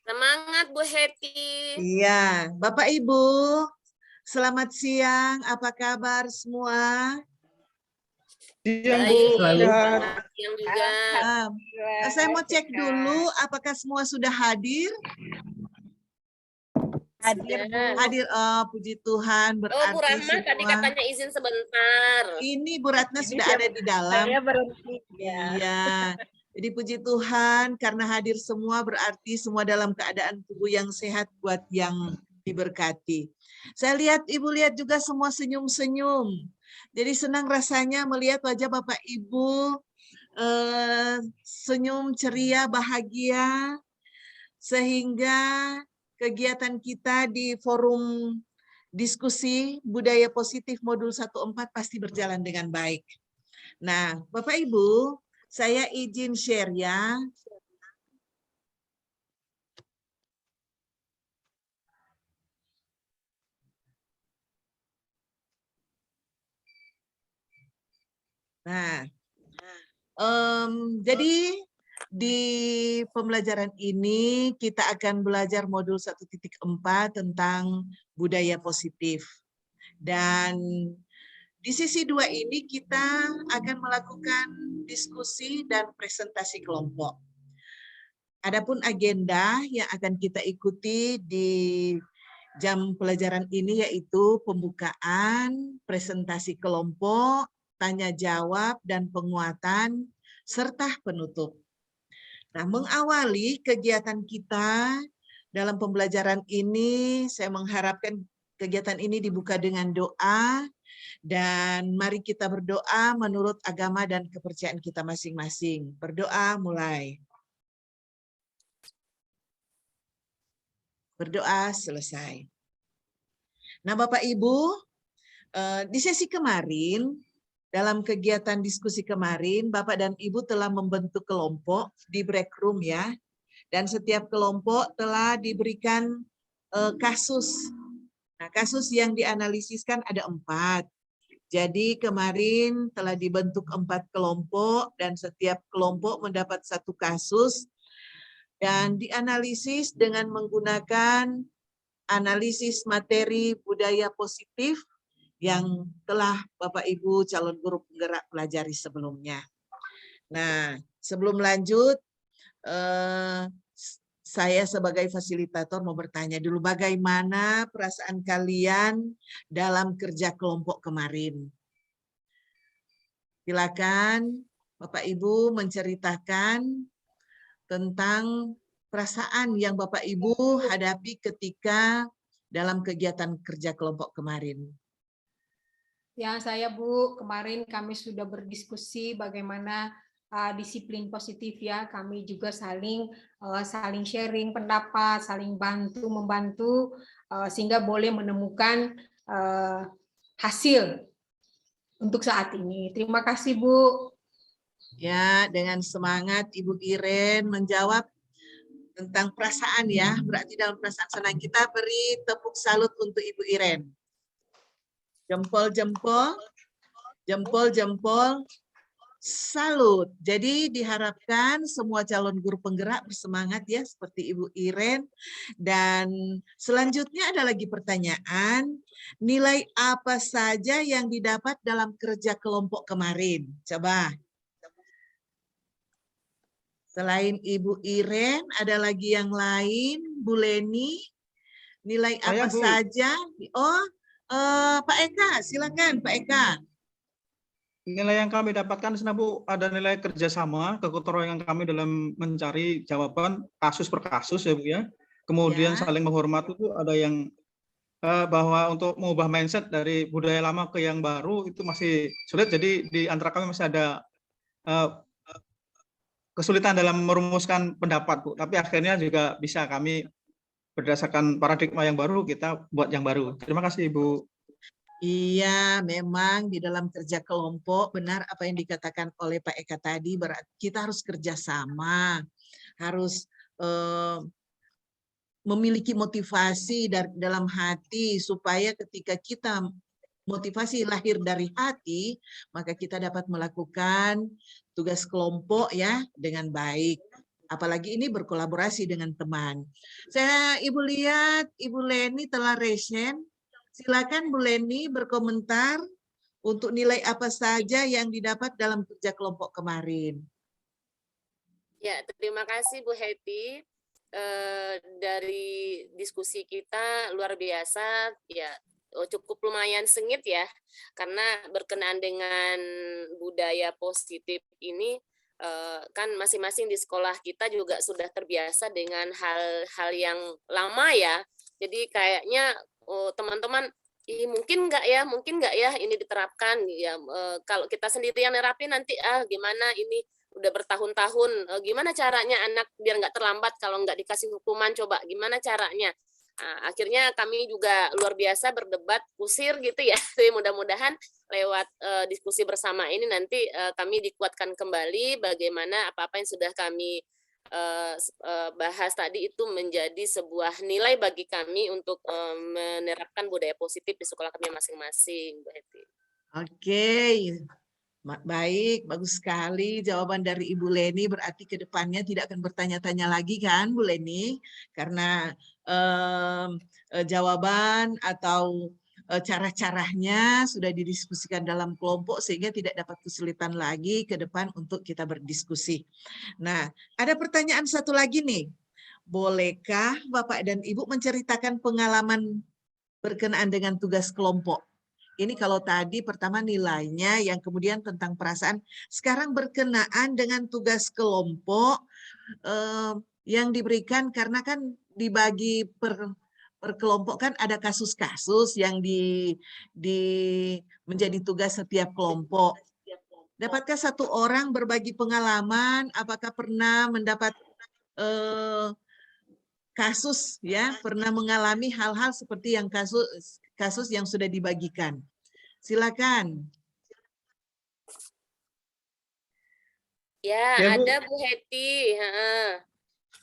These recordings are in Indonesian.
Semangat Bu Heti. Iya, Bapak Ibu, selamat siang. Apa kabar semua? Siang Bu. Baik, Selalu. selamat siang juga. Saya mau cek dulu apakah semua sudah hadir? Hadir, Bu. Hadir, puji Tuhan, Bu berarti Rahma tadi semua. katanya izin sebentar. Ini Bu Ratna sudah ada di dalam. Saya berhenti. Iya. Jadi puji Tuhan karena hadir semua berarti semua dalam keadaan tubuh yang sehat buat yang diberkati. Saya lihat Ibu lihat juga semua senyum-senyum. Jadi senang rasanya melihat wajah Bapak Ibu senyum ceria bahagia sehingga kegiatan kita di forum diskusi budaya positif modul 14 pasti berjalan dengan baik. Nah, Bapak Ibu, saya izin share ya. Nah, jadi di pembelajaran ini kita akan belajar modul 1.4 tentang budaya positif. Dan di sisi 2 ini kita akan melakukan diskusi dan presentasi kelompok. Adapun agenda yang akan kita ikuti di jam pelajaran ini yaitu pembukaan, presentasi kelompok, tanya jawab, dan penguatan, serta penutup. Nah, mengawali kegiatan kita dalam pembelajaran ini, saya mengharapkan kegiatan ini dibuka dengan doa, dan mari kita berdoa menurut agama dan kepercayaan kita masing-masing. Berdoa mulai. Berdoa selesai. Nah, Bapak Ibu, di sesi kemarin, dalam kegiatan diskusi kemarin, Bapak dan Ibu telah membentuk kelompok di break room ya. Dan setiap kelompok telah diberikan kasus. Nah, kasus yang dianalisiskan ada 4. Jadi kemarin telah dibentuk 4 kelompok dan setiap kelompok mendapat 1 kasus dan dianalisis dengan menggunakan analisis materi budaya positif yang telah Bapak Ibu calon guru penggerak pelajari sebelumnya. Nah, sebelum lanjut, saya sebagai fasilitator mau bertanya dulu bagaimana perasaan kalian dalam kerja kelompok kemarin. Silakan Bapak Ibu menceritakan tentang perasaan yang Bapak Ibu hadapi ketika dalam kegiatan kerja kelompok kemarin. Ya, saya Bu, kemarin kami sudah berdiskusi bagaimana disiplin positif ya. Kami juga saling sharing pendapat, saling membantu sehingga boleh menemukan hasil untuk saat ini. Terima kasih Bu. Ya, dengan semangat Ibu Iren menjawab tentang perasaan ya. Berarti dalam perasaan senang kita beri tepuk salut untuk Ibu Iren. Jempol-jempol, jempol-jempol, salut. Jadi diharapkan semua calon guru penggerak bersemangat ya seperti Ibu Iren. Dan selanjutnya ada lagi pertanyaan, nilai apa saja yang didapat dalam kerja kelompok kemarin? Coba. Selain Ibu Iren, ada lagi yang lain, Bu Leni, nilai apa saja? Oh, Pak Eka, silakan Pak Eka. Nilai yang kami dapatkan Bu, ada nilai kerjasama, kekotoran kami dalam mencari jawaban kasus per kasus ya Bu ya. Kemudian saling menghormati itu ada yang bahwa untuk mengubah mindset dari budaya lama ke yang baru itu masih sulit. Jadi di antara kami masih ada kesulitan dalam merumuskan pendapat Bu. Tapi akhirnya juga bisa kami berdasarkan paradigma yang baru kita buat yang baru. Terima kasih Ibu. Iya, memang di dalam kerja kelompok benar apa yang dikatakan oleh Pak Eka tadi, berarti kita harus kerjasama, harus memiliki motivasi dalam hati supaya ketika kita motivasi lahir dari hati, maka kita dapat melakukan tugas kelompok ya dengan baik. Apalagi ini berkolaborasi dengan teman. Ibu lihat Ibu Leni telah resen. Silakan Bu Leni berkomentar untuk nilai apa saja yang didapat dalam kerja kelompok kemarin. Ya, terima kasih Bu Heti. Dari diskusi kita luar biasa, ya cukup lumayan sengit ya, karena berkenaan dengan budaya positif ini kan masing-masing di sekolah kita juga sudah terbiasa dengan hal-hal yang lama ya. Jadi kayaknya teman-teman, mungkin nggak ya ini diterapkan ya. Kalau kita sendiri yang nerapin nanti gimana ini udah bertahun-tahun, gimana caranya anak biar nggak terlambat kalau nggak dikasih hukuman, coba gimana caranya. Nah, akhirnya kami juga luar biasa berdebat kusir gitu ya. Jadi mudah-mudahan lewat diskusi bersama ini nanti kami dikuatkan kembali bagaimana apa-apa yang sudah kami bahas tadi itu menjadi sebuah nilai bagi kami untuk menerapkan budaya positif di sekolah kami masing-masing, Bu Heti. Oke. Baik, bagus sekali jawaban dari Ibu Leni. Berarti ke depannya tidak akan bertanya-tanya lagi kan, Bu Leni? Karena jawaban atau cara-caranya sudah didiskusikan dalam kelompok sehingga tidak dapat kesulitan lagi ke depan untuk kita berdiskusi. Nah, ada pertanyaan satu lagi nih. Bolehkah Bapak dan Ibu menceritakan pengalaman berkenaan dengan tugas kelompok? Ini kalau tadi pertama nilainya, yang kemudian tentang perasaan. Sekarang berkenaan dengan tugas kelompok yang diberikan karena kan dibagi per kelompok kan ada kasus-kasus yang menjadi tugas setiap kelompok. Dapatkah satu orang berbagi pengalaman? Apakah pernah mendapat kasus ya, pernah mengalami hal-hal seperti yang kasus yang sudah dibagikan. Silakan. Ya, Ya, Bu. ada Bu Heti.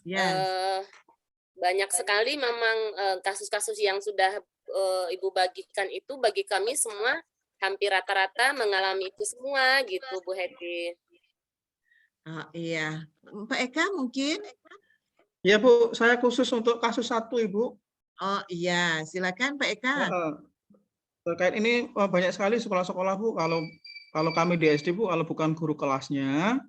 Ya. Banyak sekali memang kasus-kasus yang sudah Ibu bagikan itu bagi kami semua hampir rata-rata mengalami itu semua gitu, Bu Heti. Iya. Pak Eka mungkin? Ya, Bu, saya khusus untuk kasus 1, Ibu. Oh iya, silakan Pak Eka. Terkait ini banyak sekali sekolah-sekolah, Bu, kalau kami di SD, Bu, kalau bukan guru kelasnya,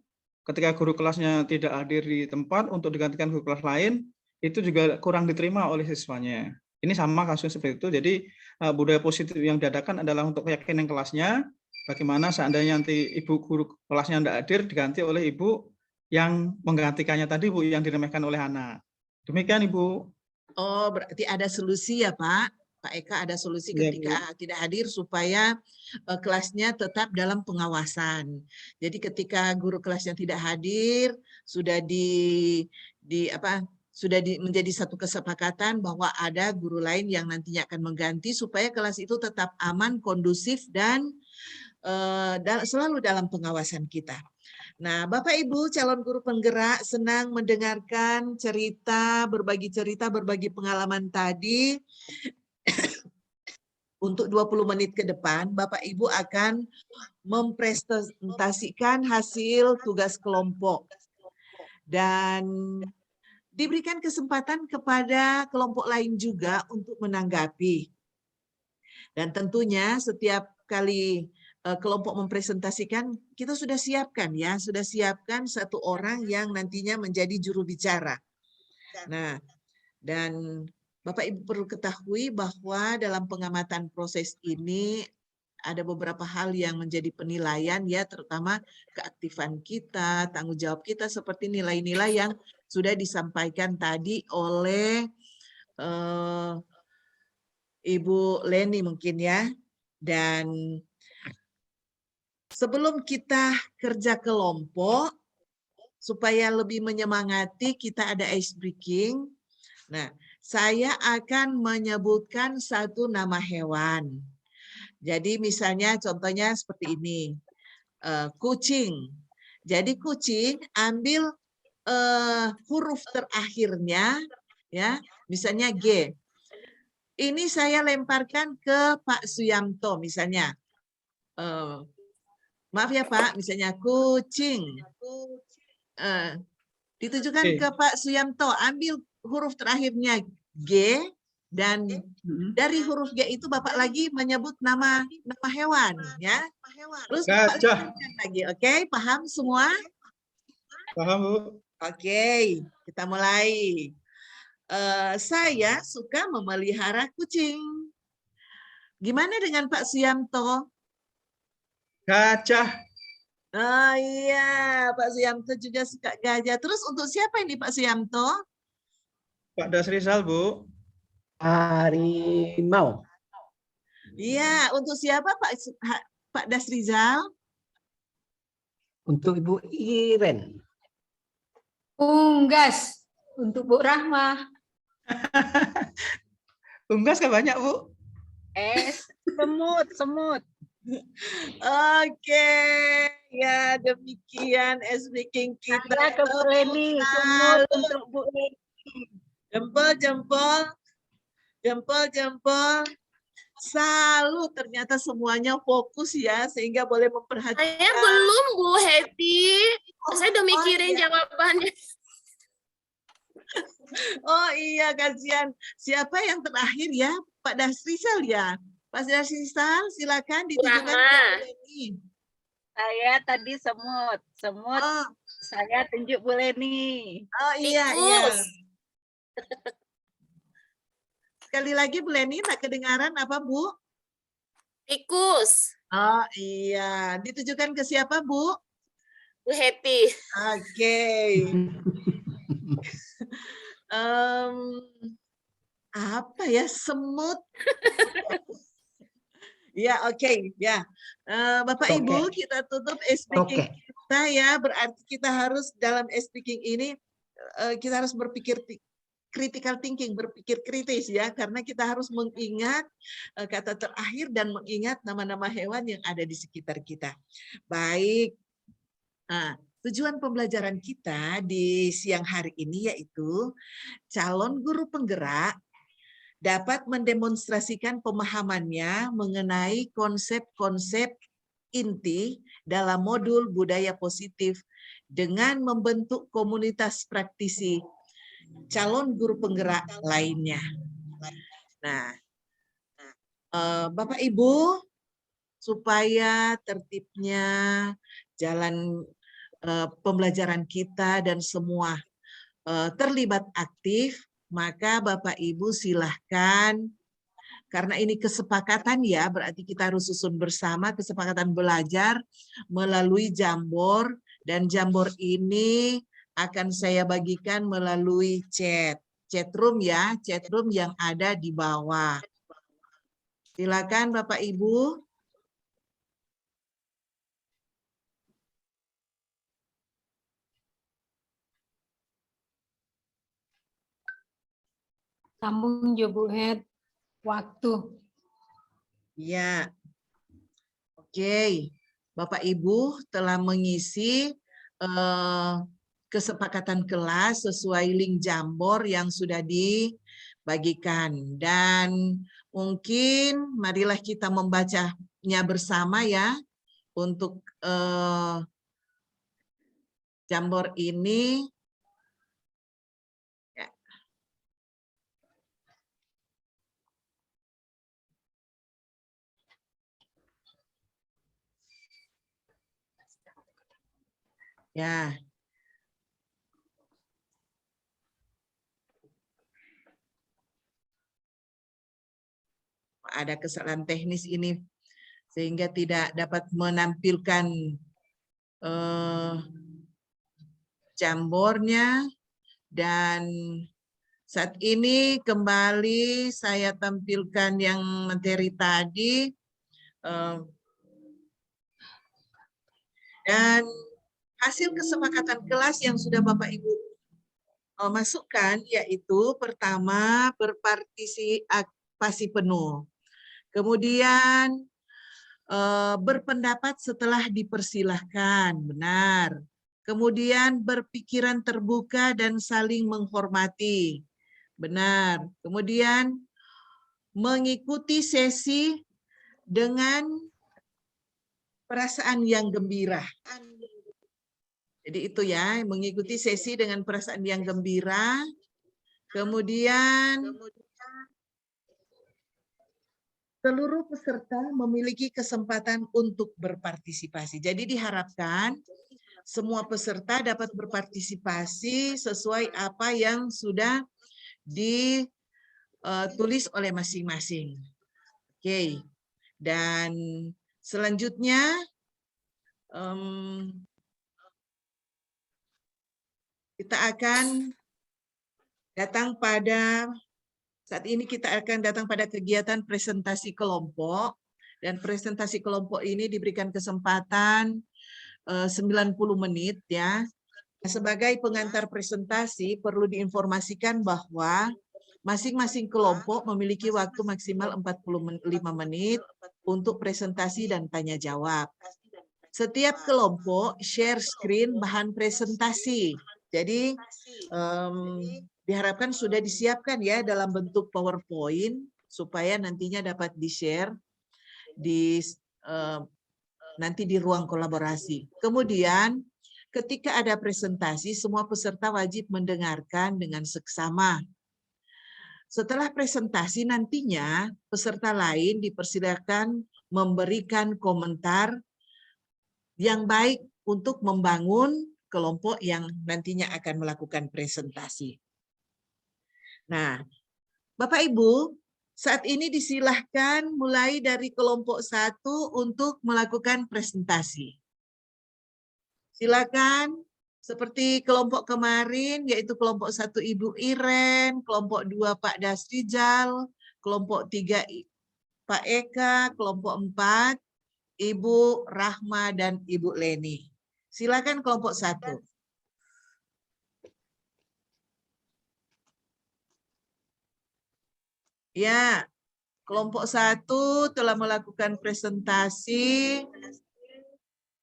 ketika guru kelasnya tidak hadir di tempat untuk digantikan guru kelas lain, itu juga kurang diterima oleh siswanya. Ini sama kasus seperti itu. Jadi budaya positif yang diadakan adalah untuk keyakinan kelasnya, bagaimana seandainya nanti ibu guru kelasnya tidak hadir, diganti oleh ibu yang menggantikannya tadi, Bu, yang diremehkan oleh anak. Demikian, Ibu. Oh, berarti ada solusi ya, Pak? Pak Eka ada solusi ketika tidak hadir supaya kelasnya tetap dalam pengawasan. Jadi ketika guru kelasnya tidak hadir, sudah menjadi satu kesepakatan bahwa ada guru lain yang nantinya akan mengganti supaya kelas itu tetap aman, kondusif, dan selalu dalam pengawasan kita. Nah, Bapak Ibu calon guru penggerak senang mendengarkan berbagi pengalaman tadi. Untuk 20 menit ke depan, Bapak Ibu akan mempresentasikan hasil tugas kelompok. Dan diberikan kesempatan kepada kelompok lain juga untuk menanggapi. Dan tentunya setiap kali kelompok mempresentasikan, kita sudah siapkan satu orang yang nantinya menjadi juru bicara. Nah, dan Bapak Ibu perlu ketahui bahwa dalam pengamatan proses ini ada beberapa hal yang menjadi penilaian ya, terutama keaktifan kita, tanggung jawab kita seperti nilai-nilai yang sudah disampaikan tadi oleh Ibu Leni mungkin ya. Dan sebelum kita kerja kelompok, supaya lebih menyemangati, kita ada ice breaking. Nah, saya akan menyebutkan satu nama hewan. Jadi misalnya contohnya seperti ini, kucing. Jadi kucing ambil huruf terakhirnya, ya, misalnya G. Ini saya lemparkan ke Pak Suyanto misalnya. Maaf ya Pak, misalnya kucing. Ditujukan Oke. ke Pak Suyamto. Ambil huruf terakhirnya G dan dari huruf G itu Bapak lagi menyebut nama hewan ya. Terus Bapak Gajah. lanjutkan lagi. Oke, paham semua? Paham, Bu? Oke, kita mulai. Saya suka memelihara kucing. Gimana dengan Pak Suyamto? Gajah. Oh iya, Pak Suyamto juga suka gajah. Terus untuk siapa ini Pak Suyamto? Pak Dasrizal, Bu. Harimau. Iya, untuk siapa Pak Dasrizal? Untuk Ibu Iren. Unggas untuk Bu Rahma. Unggas kan banyak, Bu. Semut. Oke, ya demikian speaking kita. Saya ke Bu Leni, semut untuk Bu Leni. Jempol. Salut, ternyata semuanya fokus ya, sehingga boleh memperhatikan. Saya belum, Bu Heti. Saya udah mikirin iya. jawabannya. Oh iya, kasihan. Siapa yang terakhir ya? Pak Dasrizal ya? Pak Dasrizal, silakan ditujukan ke Rahma. Bu Leni. Saya tadi semut. Oh, Saya tunjuk Bu Leni. oh iya. Tikus. Sekali lagi Bu Leni, tak kedengaran apa Bu? Tikus. Oh iya, ditujukan ke siapa Bu? Bu Heti. Oke. Apa ya, semut? Ya, oke, ya. Bapak Toke. Ibu, kita tutup speaking Toke. kita ya. Berarti kita harus dalam speaking ini kita harus berpikir critical thinking, berpikir kritis ya, karena kita harus mengingat kata terakhir dan mengingat nama-nama hewan yang ada di sekitar kita. Baik. Nah, tujuan pembelajaran kita di siang hari ini yaitu calon guru penggerak dapat mendemonstrasikan pemahamannya mengenai konsep-konsep inti dalam modul budaya positif dengan membentuk komunitas praktisi calon guru penggerak lainnya. Nah, Bapak Ibu, supaya tertibnya jalan pembelajaran kita dan semua terlibat aktif, maka Bapak Ibu silahkan, karena ini kesepakatan ya, berarti kita harus susun bersama kesepakatan belajar melalui Jamboard, dan Jamboard ini akan saya bagikan melalui chat room ya, chat room yang ada di bawah. Silakan Bapak Ibu. Sambung jo Bu Het. Waktu. Ya. Oke. Bapak Ibu telah mengisi kesepakatan kelas sesuai link Jamboard yang sudah dibagikan, dan mungkin marilah kita membacanya bersama ya untuk Jamboard ini. Ya. Ada kesalahan teknis ini sehingga tidak dapat menampilkan Jamboardnya, dan saat ini kembali saya tampilkan yang materi tadi, dan hasil kesepakatan kelas yang sudah Bapak Ibu masukkan yaitu pertama berpartisipasi penuh, kemudian berpendapat setelah dipersilahkan, benar. Kemudian berpikiran terbuka dan saling menghormati, benar. Kemudian mengikuti sesi dengan perasaan yang gembira. Jadi itu ya, mengikuti sesi dengan perasaan yang gembira. Kemudian seluruh peserta memiliki kesempatan untuk berpartisipasi. Jadi diharapkan semua peserta dapat berpartisipasi sesuai apa yang sudah ditulis oleh masing-masing. Oke. Dan selanjutnya kita akan datang pada saat ini kita akan datang pada kegiatan presentasi kelompok, dan presentasi kelompok ini diberikan kesempatan 90 menit ya. Sebagai pengantar presentasi perlu diinformasikan bahwa masing-masing kelompok memiliki waktu maksimal 45 menit untuk presentasi dan tanya jawab. Setiap kelompok share screen bahan presentasi. Jadi diharapkan sudah disiapkan ya dalam bentuk PowerPoint supaya nantinya dapat di-share nanti di ruang kolaborasi. Kemudian ketika ada presentasi, semua peserta wajib mendengarkan dengan seksama. Setelah presentasi nantinya peserta lain dipersilakan memberikan komentar yang baik untuk membangun kelompok yang nantinya akan melakukan presentasi. Nah, Bapak Ibu, saat ini disilahkan mulai dari kelompok 1 untuk melakukan presentasi. Silakan seperti kelompok kemarin, yaitu kelompok 1 Ibu Iren, kelompok 2 Pak Dasrijal, kelompok 3 Pak Eka, kelompok 4 Ibu Rahma dan Ibu Leni. Silakan kelompok 1. Ya, kelompok 1 telah melakukan presentasi,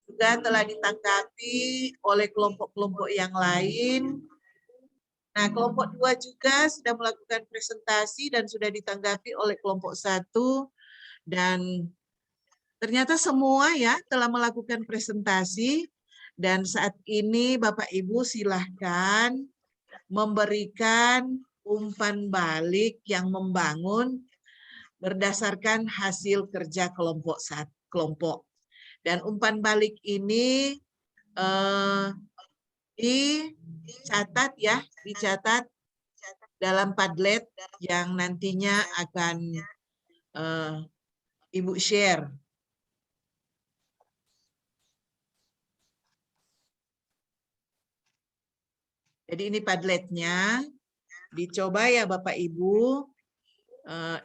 juga telah ditanggapi oleh kelompok-kelompok yang lain. Nah, kelompok 2 juga sudah melakukan presentasi dan sudah ditanggapi oleh kelompok 1. Dan ternyata semua ya telah melakukan presentasi. Dan saat ini Bapak Ibu silahkan memberikan umpan balik yang membangun berdasarkan hasil kerja kelompok. Dan umpan balik ini dicatat ya, dicatat dalam Padlet yang nantinya akan Ibu share. Jadi ini Padletnya, dicoba ya Bapak Ibu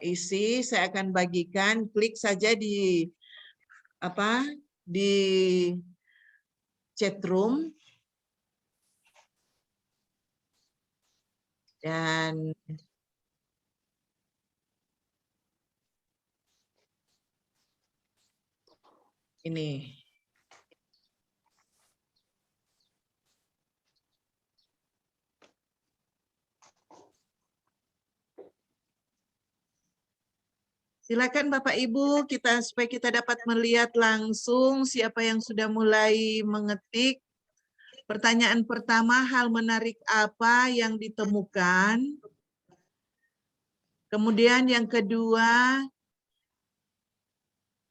isi. Saya akan bagikan, klik saja di chat room dan ini. Silakan Bapak Ibu, supaya kita dapat melihat langsung siapa yang sudah mulai mengetik. Pertanyaan pertama, hal menarik apa yang ditemukan? Kemudian yang kedua,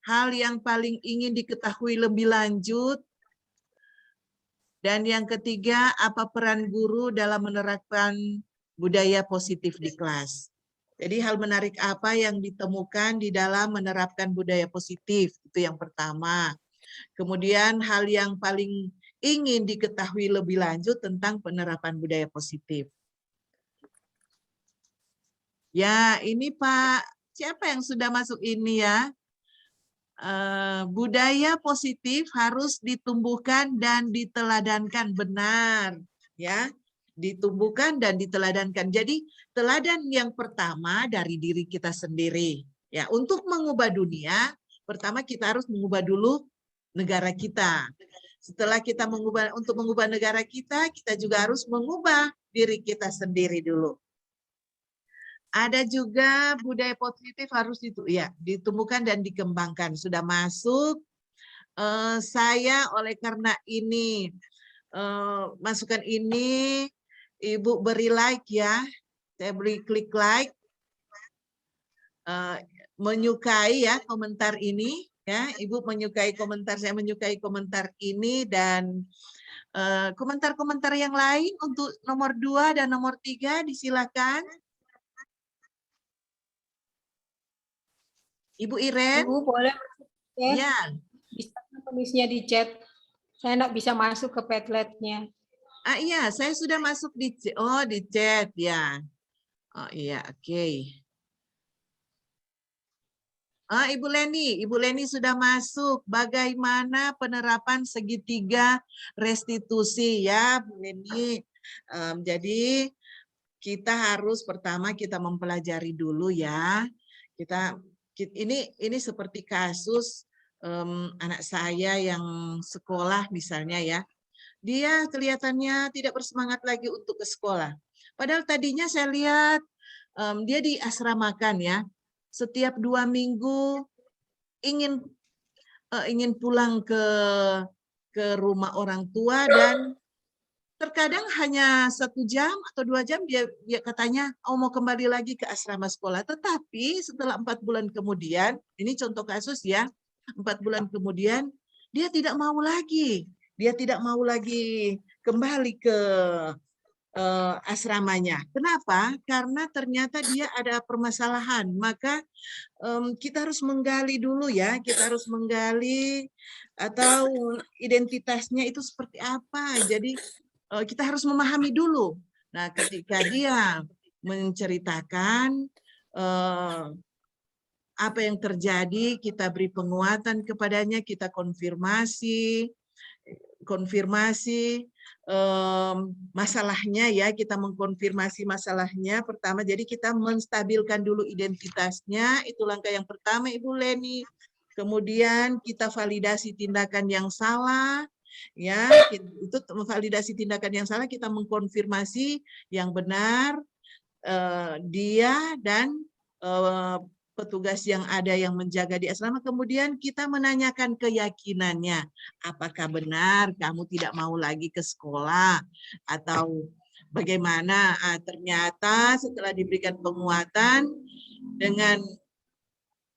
hal yang paling ingin diketahui lebih lanjut. Dan yang ketiga, apa peran guru dalam menerapkan budaya positif di kelas? Jadi hal menarik apa yang ditemukan di dalam menerapkan budaya positif, itu yang pertama. Kemudian hal yang paling ingin diketahui lebih lanjut tentang penerapan budaya positif. Ya, ini Pak, siapa yang sudah masuk ini ya? Budaya positif harus ditumbuhkan dan diteladankan, benar ya. Ditumbuhkan dan diteladankan. Jadi teladan yang pertama dari diri kita sendiri. Ya, untuk mengubah dunia, pertama kita harus mengubah dulu negara kita. Setelah kita untuk mengubah negara kita juga harus mengubah diri kita sendiri dulu. Ada juga budaya positif harus ditumbuhkan dan dikembangkan. Sudah masuk. Saya oleh karena ini masukan ini Ibu beri like ya. Saya beri klik like. Menyukai ya komentar ini ya. Ibu menyukai komentar, saya menyukai komentar ini, dan komentar-komentar yang lain untuk nomor 2 dan nomor 3 disilakan. Ibu Iren. Bu, boleh masuk chat? Ya. Bisa tulisnya di chat. Saya enggak bisa masuk ke Padletnya. Iya, saya sudah masuk di chat ya. Oh iya, oke. Ibu Leni sudah masuk. Bagaimana penerapan segitiga restitusi ya, Bu Leni? Jadi kita harus pertama kita mempelajari dulu ya. Ini seperti kasus anak saya yang sekolah misalnya ya. Dia kelihatannya tidak bersemangat lagi untuk ke sekolah. Padahal tadinya saya lihat dia diasramakan ya. Setiap 2 minggu ingin pulang ke rumah orang tua, dan terkadang hanya 1 jam atau 2 jam dia katanya mau kembali lagi ke asrama sekolah. Tetapi setelah 4 bulan kemudian, ini contoh kasus ya, 4 bulan kemudian dia tidak mau lagi. Dia tidak mau lagi kembali ke asramanya. Kenapa? Karena ternyata dia ada permasalahan. Maka kita harus menggali dulu ya. Kita harus menggali atau identitasnya itu seperti apa. Jadi kita harus memahami dulu. Nah, ketika dia menceritakan apa yang terjadi, kita beri penguatan kepadanya, kita konfirmasi masalahnya ya, kita mengkonfirmasi masalahnya pertama. Jadi kita menstabilkan dulu identitasnya, itu langkah yang pertama Ibu Leni. Kemudian kita validasi tindakan yang salah ya, itu validasi tindakan yang salah, kita mengkonfirmasi yang benar dia dan petugas yang ada yang menjaga di asrama. Kemudian kita menanyakan keyakinannya. Apakah benar kamu tidak mau lagi ke sekolah? Atau bagaimana? Ternyata setelah diberikan penguatan dengan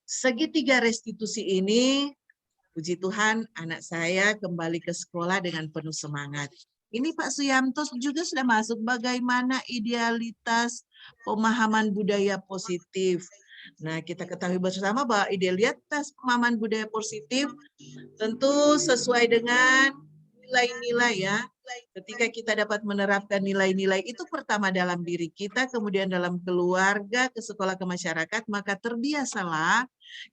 segitiga restitusi ini, puji Tuhan anak saya kembali ke sekolah dengan penuh semangat. Ini Pak Suyanto juga sudah masuk. Bagaimana idealitas pemahaman budaya positif? Nah, kita ketahui bersama bahwa idealitas pemahaman budaya positif tentu sesuai dengan nilai-nilai ya. Ketika kita dapat menerapkan nilai-nilai itu pertama dalam diri kita, kemudian dalam keluarga, ke sekolah, ke masyarakat, maka terbiasalah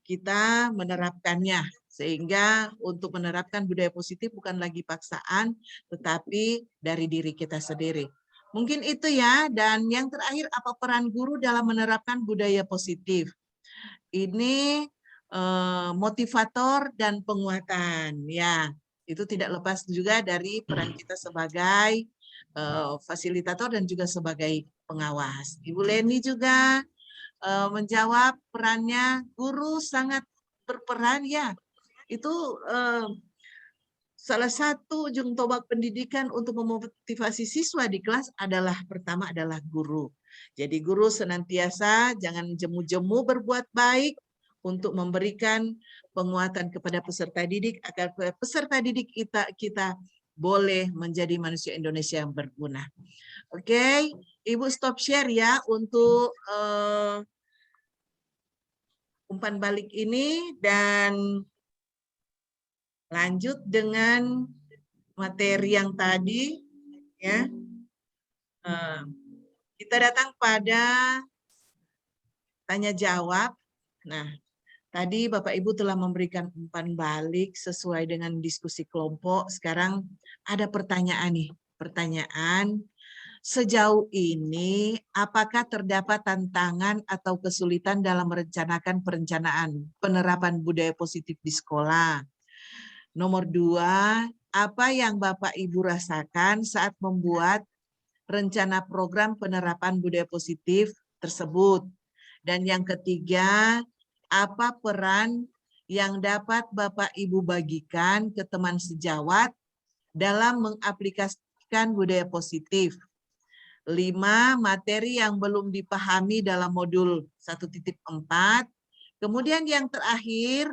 kita menerapkannya. Sehingga untuk menerapkan budaya positif bukan lagi paksaan, tetapi dari diri kita sendiri. Mungkin itu ya. Dan yang terakhir, apa peran guru dalam menerapkan budaya positif? Ini motivator dan penguatan ya. Itu tidak lepas juga dari peran kita sebagai fasilitator dan juga sebagai pengawas. Ibu Leni juga menjawab perannya, guru sangat berperan ya. Itu salah satu ujung tombak pendidikan untuk memotivasi siswa di kelas adalah pertama adalah guru. Jadi guru senantiasa jangan jemu-jemu berbuat baik untuk memberikan penguatan kepada peserta didik agar peserta didik kita boleh menjadi manusia Indonesia yang berguna. Oke, Ibu stop share ya untuk umpan balik ini dan lanjut dengan materi yang tadi ya. Kita datang pada tanya jawab. Nah, tadi Bapak Ibu telah memberikan umpan balik sesuai dengan diskusi kelompok. Sekarang ada pertanyaan nih. Pertanyaan, sejauh ini apakah terdapat tantangan atau kesulitan dalam merencanakan perencanaan penerapan budaya positif di sekolah? Nomor 2, apa yang Bapak Ibu rasakan saat membuat rencana program penerapan budaya positif tersebut? Dan yang ketiga, apa peran yang dapat Bapak Ibu bagikan ke teman sejawat dalam mengaplikasikan budaya positif. 5. Materi yang belum dipahami dalam modul 1.4. Kemudian yang terakhir,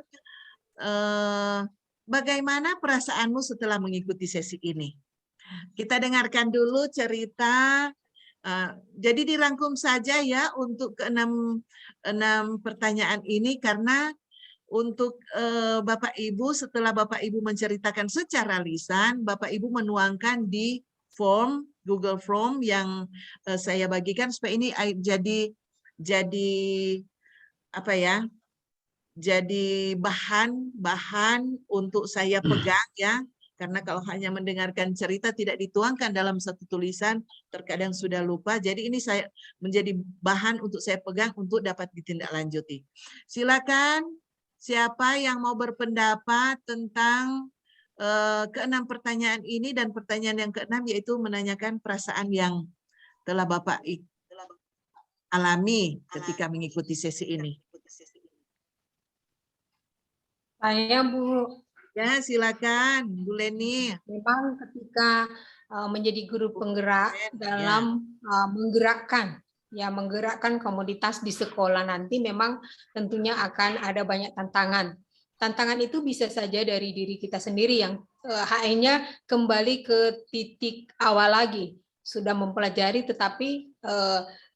bagaimana perasaanmu setelah mengikuti sesi ini? Kita dengarkan dulu cerita. Jadi dirangkum saja ya untuk ke-6 pertanyaan ini, karena untuk Bapak Ibu, setelah Bapak Ibu menceritakan secara lisan, Bapak Ibu menuangkan di form, Google Form yang saya bagikan supaya ini jadi apa ya? Jadi bahan untuk saya pegang ya. Karena kalau hanya mendengarkan cerita tidak dituangkan dalam satu tulisan, terkadang sudah lupa. Jadi ini saya menjadi bahan untuk saya pegang untuk dapat ditindaklanjuti. Silakan siapa yang mau berpendapat tentang ke-6 pertanyaan ini, dan pertanyaan yang ke-6 yaitu menanyakan perasaan yang telah Bapak alami ketika mengikuti sesi ini. Saya Bu, Ya, silakan Bu Leni. memang ketika menjadi guru penggerak dalam menggerakkan komunitas di sekolah nanti, memang tentunya akan ada banyak tantangan. Tantangan itu bisa saja dari diri kita sendiri yang HE-nya kembali ke titik awal lagi, sudah mempelajari, tetapi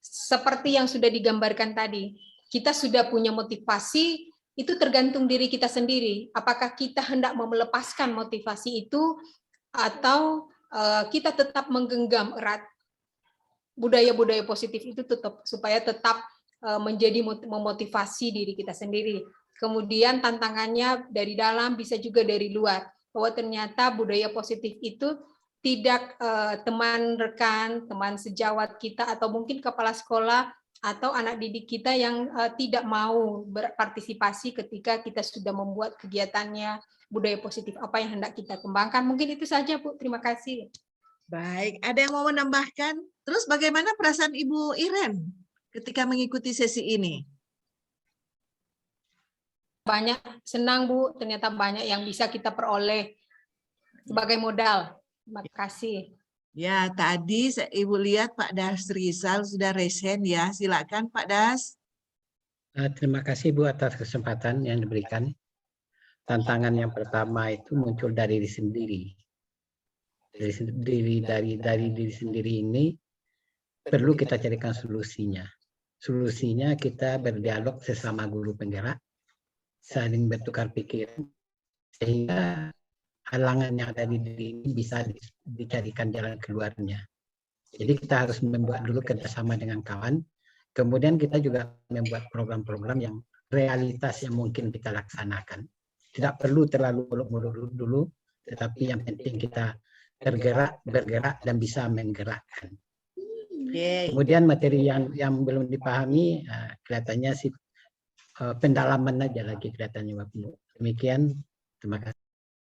seperti yang sudah digambarkan tadi, kita sudah punya motivasi. Itu tergantung diri kita sendiri. Apakah kita hendak melepaskan motivasi itu atau kita tetap menggenggam erat budaya-budaya positif itu supaya tetap menjadi memotivasi diri kita sendiri. Kemudian tantangannya dari dalam, bisa juga dari luar. Bahwa ternyata budaya positif itu tidak teman rekan, teman sejawat kita, atau mungkin kepala sekolah atau anak didik kita yang tidak mau berpartisipasi ketika kita sudah membuat kegiatannya budaya positif apa yang hendak kita kembangkan. Mungkin itu saja, Bu. Terima kasih. Baik, ada yang mau menambahkan? Terus bagaimana perasaan Ibu Iren ketika mengikuti sesi ini? Banyak, senang Bu, ternyata banyak yang bisa kita peroleh sebagai modal. Terima kasih. Ya, tadi Ibu lihat Pak Das Rizal sudah resen ya. Silakan Pak Das. Terima kasih Bu atas kesempatan yang diberikan. Tantangan yang pertama itu muncul dari diri sendiri. Dari diri sendiri ini perlu kita carikan solusinya. Solusinya kita berdialog sesama guru penggerak, saling bertukar pikiran, sehingga halangan yang ada di diri ini bisa dicarikan jalan keluarnya. Jadi kita harus membuat dulu kerjasama dengan kawan, kemudian kita juga membuat program-program yang realitas yang mungkin kita laksanakan. Tidak perlu terlalu muluk-muluk dulu, tetapi yang penting kita bergerak dan bisa menggerakkan. Kemudian materi yang belum dipahami, kelihatannya sih pendalaman aja lagi kelihatannya Bapak. Demikian, terima kasih.